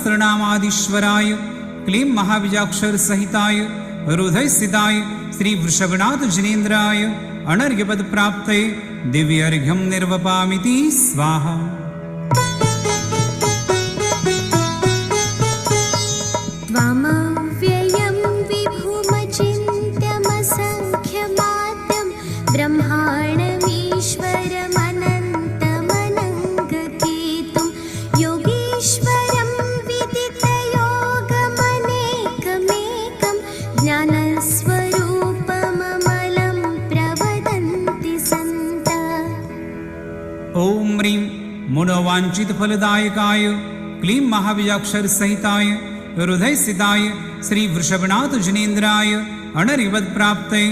सहस्रनामाधीश्वराय क्लीं महाबीजाक्षर सहिताय हृदय स्थिताय श्री वृषभनाथ जिनेन्द्राय अनर्घ्यपद प्राप्ते दिव्यर्घ्यं निर्वपामिति स्वाहा। त्वमव्ययं विभुमचिन्त्यमसङ्ख्यमात्रं ब्रह्माण्डमीश्वरमनन्तमनङ्गकेतुं योगीश्वरं विदितयोगमनेकमेकं ज्ञानस्वरूपममलं प्रवदन्ति सन्तः। ॐ ह्रीं मनोवाञ्छितफलदायकाय क्लीं महाबीजाक्षर सहिताय हृदय स्थिताय श्री वृषभनाथ जिनेन्द्राय अनर्घ्यपद प्राप्ते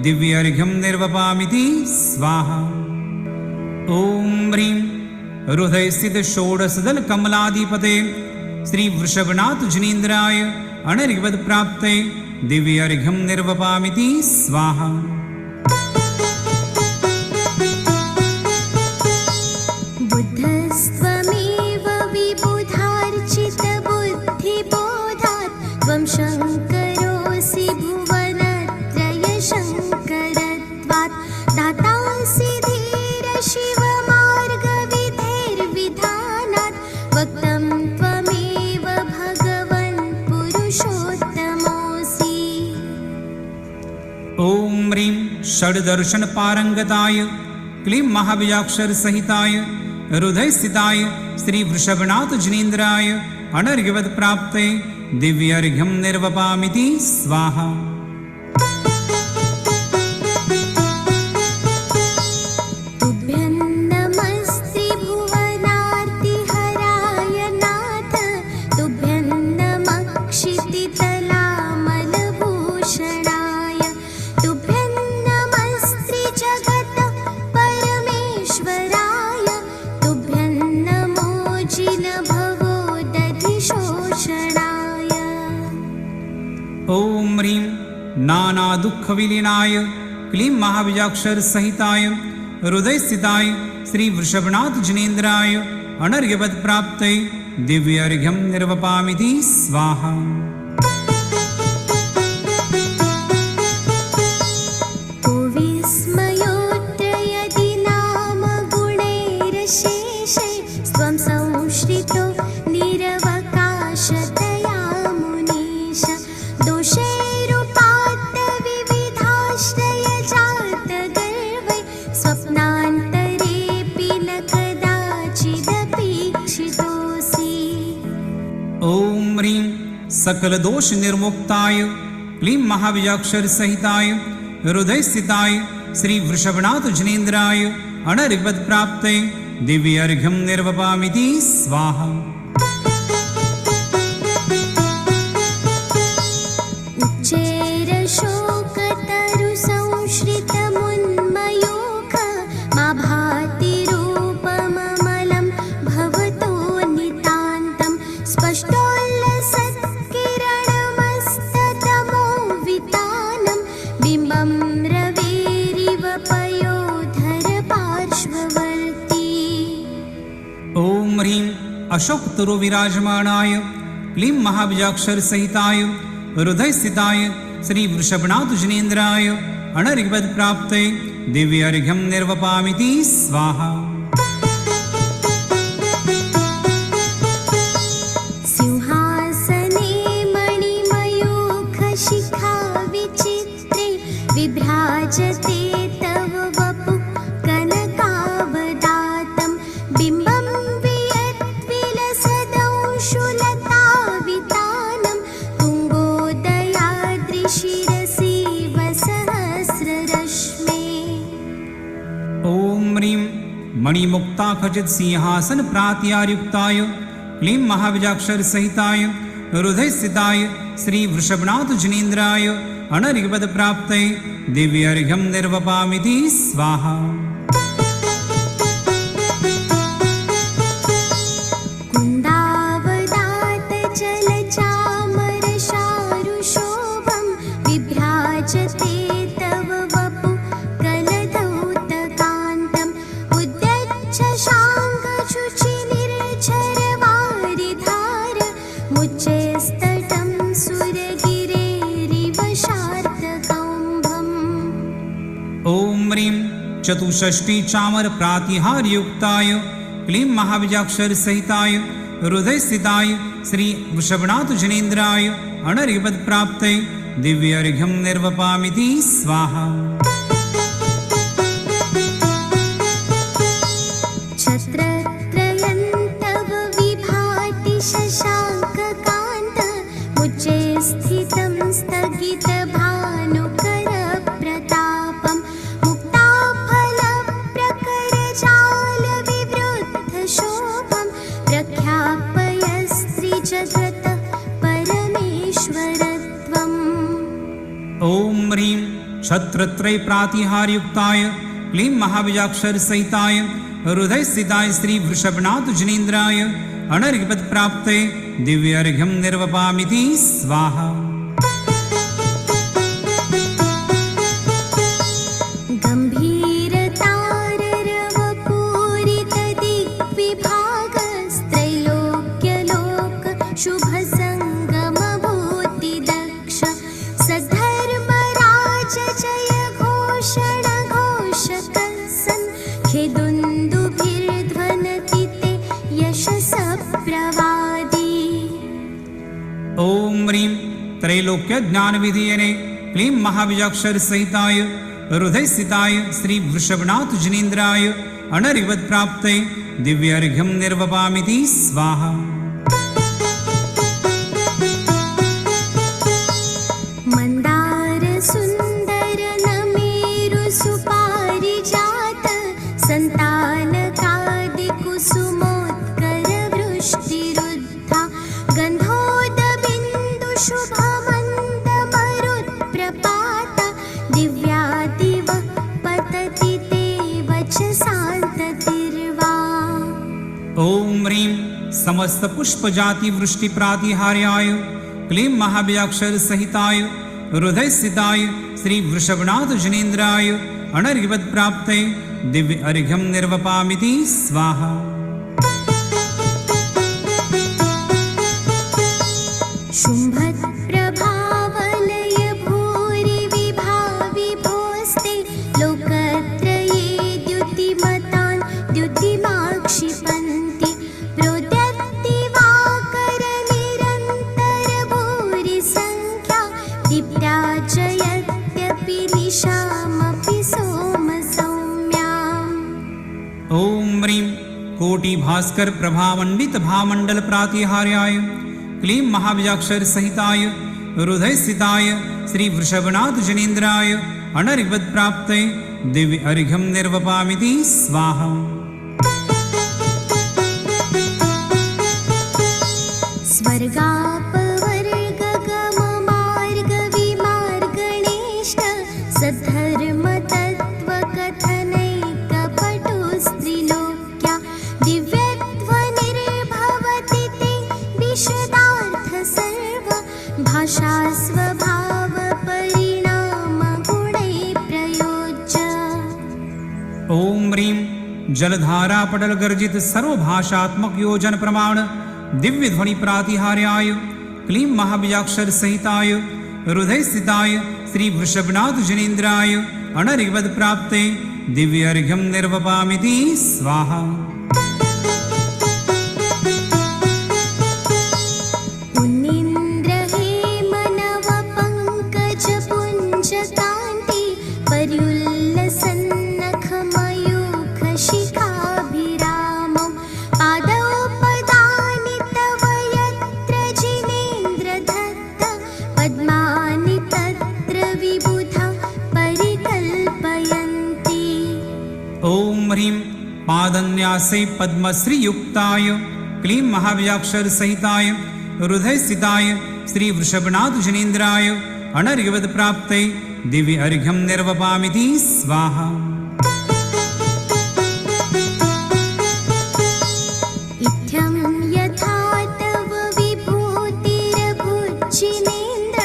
दिव्यर्घ्यं निर्वपामिति स्वाहा। ॐ ह्रीं हृदय स्थित षोडशदल कमलाधिपते श्री वृषभनाथ जिनेन्द्राय अनर्घ्यपद प्राप्ते दिव्यर्घ्यं निर्वपामिति स्वाहा। बुद्धस्त्वमेव विबुधार्चितबुद्धिबोधात् त्वं शङ्करोऽसि भुवनत्रयशङ्करत्वात् दातासि धीरशिवमार्गविधेर्विधानात् वक्तं त्वमेव भगवन् पुरुषोत्तमोऽसि। ॐ ह्रीं षड्दर्शन पारंगताय क्लीं महाबीजाक्षर सहिताय हृदय स्थिताय श्री वृषभनाथ जिनेन्द्राय अनर्घ्यपद प्राप्ते दिव्यर्घ्यं निर्वपामिति स्वाहा। तुभ्यं नमस्ते भुवनार्तिहराय नाथ तुभ्यं नमः क्षितितलामलभूषणाय तुभ्यं नमस्ते जगत परमेश्वराय तुभ्यं नमो जिनभवोदधिशोषणाय। ॐ ह्रीं नानादुःखविलीनाय क्लीं महाबीजाक्षर सहिताय हृदय स्थिताय श्री वृषभनाथ जिनेन्द्राय अनर्घ्यपद प्राप्ते दिव्यर्घ्यं निर्वपामिति स्वाहा। को विस्मयोत्रयदि नाम गुणैरशेषै स्वं संश्रितो निरवकाशतया मुनीश दोषैरुपात्तविविधाश्रयजातगर्वै स्वप्नान्तरेऽपि न कदाचिदपीक्षितोऽसि। ॐ ह्रीं सकल दोष निर्मुक्ताय क्लीं महाबीजाक्षर सहिताय हृदय स्थिताय श्री वृषभनाथ जिनेन्द्राय अनर्घ्यपद प्राप्ते दिव्यर्घ्यं निर्वपामिति स्वाहा। उच्चैरशोकतरुसंश्रितमुन्मयूख मा भाति रूपममलं भवतो नितान्तं स्पष्टोल्लसत्किरणमस्ततमो वितानं बिम्बं रवेरिव पयोधर पार्श्ववर्ती। ॐ ह्रीं अशोक तरो विराजमानाय क्लीं महाबीजाक्षर सहिताय हृदय स्थिताय श्री वृषभनाथ जिनेन्द्राय अनर्घ्यपद प्राप्ते दिव्यर्घ्यं निर्वपामिति स्वाहा। सिंहासने मणिमयूखशिखा विचित्रे विभ्राजते तव वपु कनकावदातं बिम्बं वियद्विलसदंशुलतावितानं तुङ्गोदयाद्रिशिरसि वसहस्ररश्मे। ॐ ह्रीं मणिमुक्ता खचित सिंहासन प्रात्यायुक्ताय क्लीं महाबीजाक्षर सहिताय हृदय स्थिताय श्री वृषभनाथ जिनेन्द्राय अनर्घ्यपद प्राप्ते दिव्यर्घ्यं निर्वपामिति स्वाहा। कुन्दावदातचलचामरशारुशोभं विभ्राजते तव वपु कलधौतकान्तम् उद्यच्छ शाङ्गशुचिनिर्झरवारिधार मुचेस्तटं सुरगिरेरिव शार्दगौम्भम् ॐ ह्रीं चतुष्षष्टि चामर प्रातिहार्युक्ताय क्लीं महाबीजाक्षर सहिताय हृदय स्थिताय श्री वृषभनाथ जनेन्द्राय अनर्घ्यपद प्राप्ते दिव्य अर्घ्यं निर्वपामिति स्वाहा। छत्रत्रयं तव विभाति शशाङ्ककान्त मुचे स्थितं स्थगितभानुकरप्रतापं मुक्ताफलप्रकरजालविवृद्धशोभं प्रख्यापय स्त्रीजगतः परमेश्वरत्वम् ॐ ह्रीं छत्रत्रय प्रातिहार्युक्ताय क्लीं महाबीजाक्षर सहिताय हृदय स्थिताय श्री वृषभनाथ जनेन्द्राय अनर्घ्यपद प्राप्ते दिव्य अर्घ्यं निर्वपामिति स्वाहा। गम्भीरताररवपूरितदिग्विभागस्त्रैलोक्यलोक शुभसङ्गमभूतिदक्ष सधर्मराज जय घोषण घोषकसन् खेदुन्दुभिर्ध्वनति ते यशसप्रवादी। ॐ ह्रीं त्रैलोक्य ज्ञान विधीयने क्लीं महाबीजाक्षर सहिताय हृदय स्थिताय श्री वृषभनाथ जनेन्द्राय अनर्घ्यपद प्राप्ते दिव्य अर्घ्यं निर्वपामिति स्वाहा। मन्दार सुन्दर नमेरु सुपारिजात सन्तानकादिकुसुमोत्कर वृष्टिरुद्धा गन्धोदबिन्दु शुभमन्दमरुत्प्रपाता दिव्यादिव पतति ते वचसान्ततिर्वा। ॐ ह्रीं समस्त पुष्प जाति वृष्टि प्रातिहार्याय क्लीं महाबीजाक्षर सहिताय हृदय स्थिताय श्री वृषभनाथ जनेन्द्राय अनर्घ्यपद प्राप्ते दिव्य अर्घ्यं निर्वपामिति स्वाहा। शुम्भप्रभावलय भूरि विभाविभोस्ते लोकत्रये द्युतिमतान् द्युतिमाक्षिपन्ति प्रोद्यत्तिवाकर निरन्तर भूरि संख्या दीप्त्या च यद्यपि निशामपि सोमसौम्याम्। ॐ ह्रीं कोटि भास्कर प्रभामण्डित भामण्डल प्रातिहार्याय क्लीं महाबीजाक्षर सहिताय हृदय स्थिताय श्री वृषभनाथ जनेन्द्राय अनर्घ्यपद प्राप्ते दिव्य अर्घ्यं निर्वपामिति स्वाहा। स्वर्गापवर्गगममार्गविमार्गणेष्ट सद्धर्मतत्त्वकथनैकपटुस्त्रिलोक्या दिव्यध्वनिर्भवति ते विशदार्थ सर्व भाषा स्वभावपरिणामगुणैः प्रयोज्य। ॐ ह्रीं जलधारा पटल गर्जित सर्वभाषात्मक योजन प्रमाण दिव्य ध्वनि प्रातिहार्याय क्लीं महाबीजाक्षर सहिताय हृदय स्थिताय श्री वृषभनाथ जनेन्द्राय अनर्घ्यपद प्राप्ते दिव्य अर्घ्यं निर्वपामिति स्वाहा। पुण्येन्द्रहेमनवपङ्कजपुञ्जकान्ति पर्युल्लसन्नखमयूखशिखाभिरामौ पादौ पदानि तव यत्र जिनेन्द्रदत्त पद्मानि तत्र विबुधा परिकल्पयन्ति। ॐ ह्रीं पादन्यासे पद्मश्रीयुक्ताय क्लीं महाबीजाक्षर सहिताय हृदय स्थिताय श्री वृषभनाथ जनेन्द्राय अनर्घ्यपद प्राप्ते दिव्य अर्घ्यं निर्वपामिति स्वाहा। इत्थं यथा तव विभूतिरभुज्जिनेन्द्र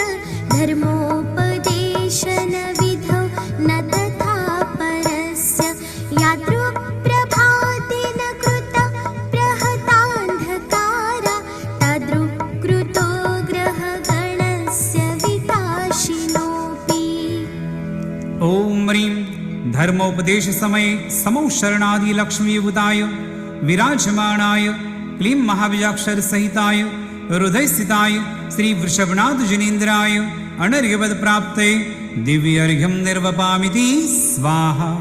धर्मोपदेशनविधौ न तथा परस्य यादृक्प्रभातेन कृता प्रहतान्धकारा तादृक्कृतो धर्मोपदेश समये समौ शरणादि लक्ष्मीयुताय विराजमाणाय क्लीं महाबीजाक्षर सहिताय हृदय स्थिताय श्री वृषभनाथ जिनेन्द्राय अनर्घ्यपद प्राप्ते दिव्य अर्घ्यं निर्वपामिति स्वाहा।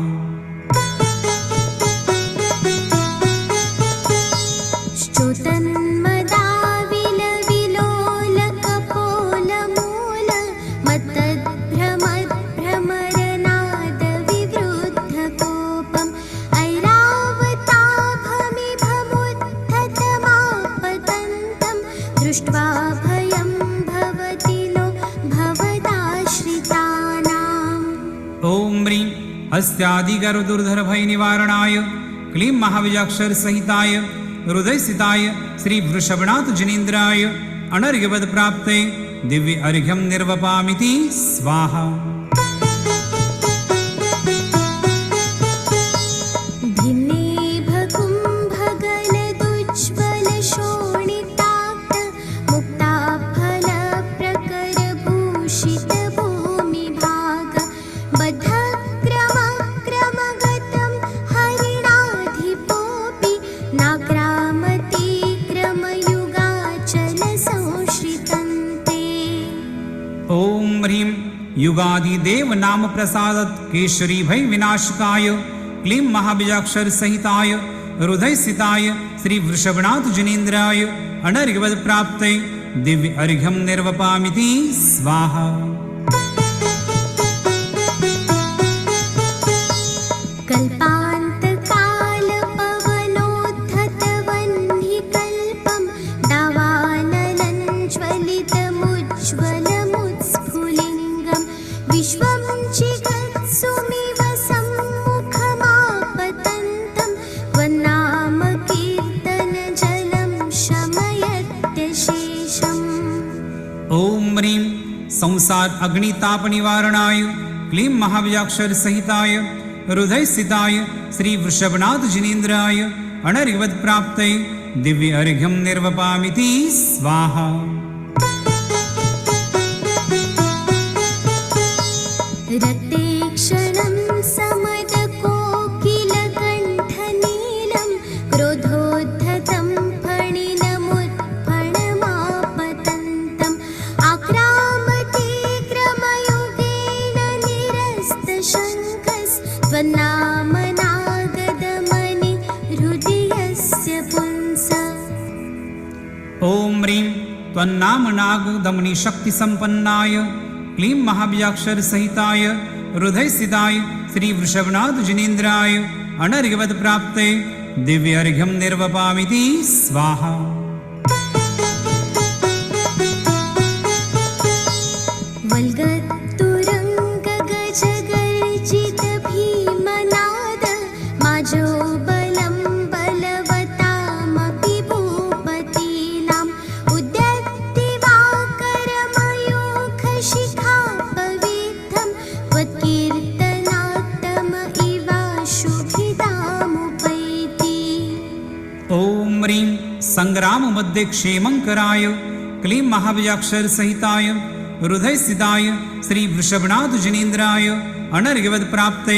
दृष्ट्वा भयं भवति नो भवदाश्रितानाम्। ॐ ह्रीं हस्त्यादिगरुदुर्धरभयनिवारणाय क्लीं महाबीजाक्षर सहिताय हृदय स्थिताय श्री वृषभनाथ जिनेन्द्राय अनर्घ्यपद प्राप्ते दिव्य अर्घ्यं निर्वपामिति स्वाहा। ॐ ह्रीं युगादिदेव नाम प्रसादत केशरी भय विनाशकाय क्लीं महाबीजाक्षर सहिताय हृदय स्थिताय श्री वृषभनाथ जिनेन्द्राय अनर्घ्यपद प्राप्ते दिव्य अर्घ्यं निर्वपामिति स्वाहा। ॐ ह्रीं संसार अग्निताप निवारणाय क्लीं महाबीजाक्षर सहिताय हृदय स्थिताय श्री वृषभनाथ जिनेन्द्राय अनर्घ्यपद प्राप्ते दिव्य अर्घ्यं निर्वपामिति स्वाहा। रक्तेक्षणं समदकोकिलकण्ठनीलं क्रोधोद्धतं फणिनमुत्फणमापतन्तम् आक्रामते क्रमयुगेन निरस्तशङ्कस्त्वन्नामनागदमनि हृदयस्य पुंस। ॐ ह्रीं त्वन्नामनागदमनि शक्तिसम्पन्नाय क्लीं महाबीजाक्षर सहिताय हृदय स्थिताय श्री वृषभनाथ जिनेन्द्राय अनर्घ्यपद प्राप्ते दिव्य अर्घ्यं निर्वपामिति स्वाहा। वल्गतुरङ्गगजगर्जित भीमनाद माजो बलं बलवतामपि भूपतीनाम् उद्यत्तिवाकरमयूखशिखा पवित्रं त्वत्कीर्तनात्तम इवाशुभिदामुपैति। ॐ ह्रीं संग्राम मध्ये क्षेमंकराय क्लीं महाबीजाक्षर सहिताय हृदय स्थिताय श्री वृषभनाथ जिनेन्द्राय अनर्घ्यपद प्राप्ते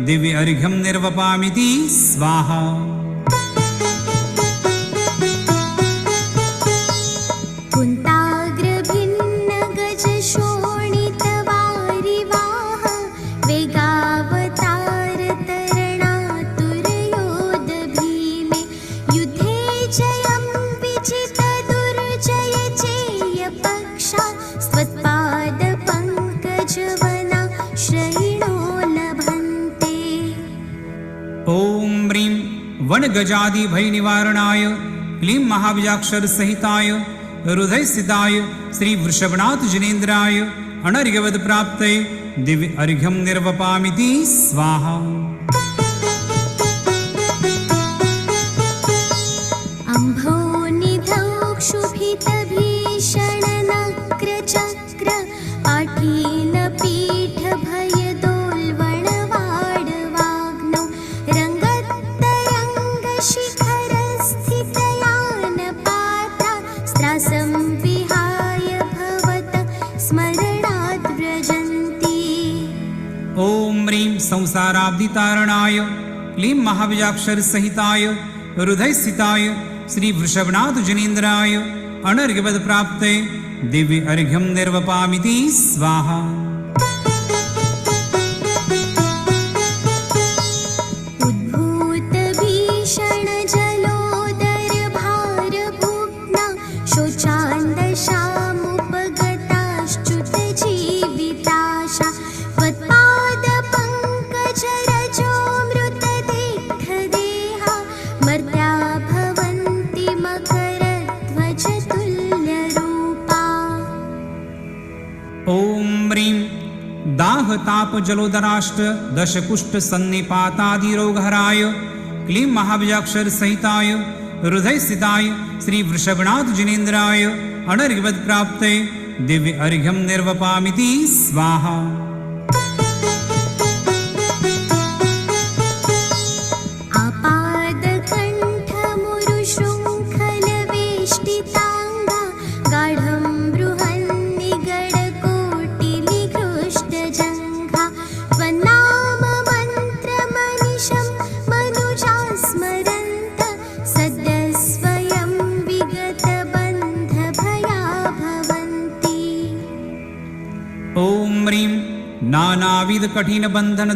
दिव्य अर्घ्यं निर्वपामिति स्वाहा। कुन्ताग्रभिन्न गजशोणितवारिवाह वेगावतार तरणातुरयोध भीमे युद्धे जयं विजित दुर्जय चेय पक्षा स्वत्पाद पंकजवना श्रयिणो लभन्ते। ॐ ह्रीं वनगजादि भय निवारणाय क्लीं महाबीजाक्षर सहिताय हृदय स्थिताय श्री वृषभनाथ जिनेन्द्राय अनर्घ्यपद प्राप्ते दिव्य अर्घ्यं निर्वपामिति स्वाहा। अम्भोनिधौ क्षुभितभीषणनक्रचक्र पाठीनपीठभयदोल्वणवाडवाग्नौ रङ्गत्तरङ्गशिखरस्थितयानपाता स्त्रासं विहाय भवत स्मरणाद् व्रजन्ति। ॐ ह्रीं संसाराब्धितारणाय क्लीं महाबीजाक्षर सहिताय हृदय स्थिताय श्री वृषभनाथ जनेन्द्राय अनर्घ्यपद प्राप्ते दिव्य अर्घ्यं निर्वपामिति स्वाहा। उद्भूत भीषण जलोदर भार भुग्ना शोचान्दशामुपगताश्च्युत जीविताशा त्वत्पाद पङ्कज रजोऽमृतदेग्ध देहा मर्त्या भवन्ति मकरध्वज तुल्यरूपा। ॐ ह्रीं दाह ताप जलोदराष्ट दश कुष्ठ सन्निपातादि रोगहराय क्लीं महाबीजाक्षर सहिताय हृदय स्थिताय श्री वृषभनाथ जनेन्द्राय अनर्घ्यपद प्राप्ते दिव्य अर्घ्यं निर्वपामिति स्वाहा। आपादकण्ठमुरुशृङ्खलवेष्टिताङ्गा गाढं बृहन्निगडकोटिनिकृष्टजङ्घा त्वन्नाम मन्त्रमनिशं मनुजा स्मरन्त सद्यः स्वयं विगतबन्धभया भवन्ति। ॐ ह्रीं नानाविध कठिन बंधन